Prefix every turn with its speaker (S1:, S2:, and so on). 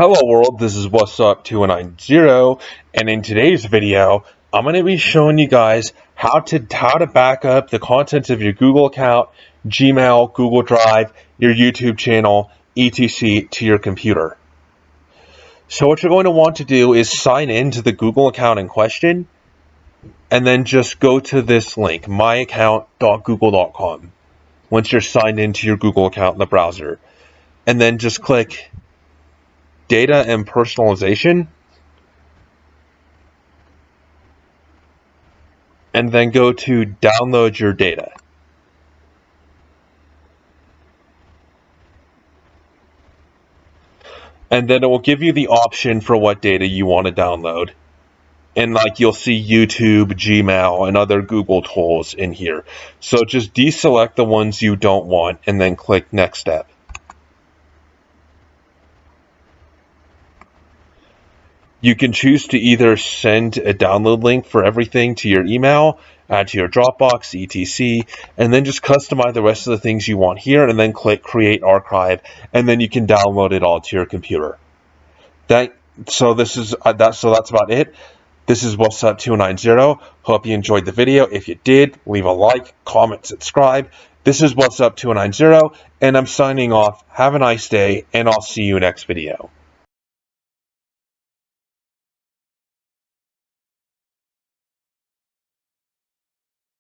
S1: Hello world, this is What's Up 290, and in today's video, I'm going to be showing you guys how to back up the contents of your Google account, Gmail, Google Drive, your YouTube channel, etc. to your computer. So what you're going to want to do is sign in to the Google account in question, and then just go to this link, myaccount.google.com, once you're signed into your Google account in the browser. And then just click Data and Personalization, and then go to Download Your Data. And then it will give you the option for what data you want to download. And you'll see YouTube, Gmail, and other Google tools in here. So just deselect the ones you don't want and then click Next Step. You can choose to either send a download link for everything to your email, add to your Dropbox, etc., and then just customize the rest of the things you want here, and then click Create Archive, and then you can download it all to your computer. So that's about it. This is What's Up 290. Hope you enjoyed the video. If you did, leave a like, comment, subscribe. This is What's Up 290, and I'm signing off. Have a nice day, and I'll see you next video.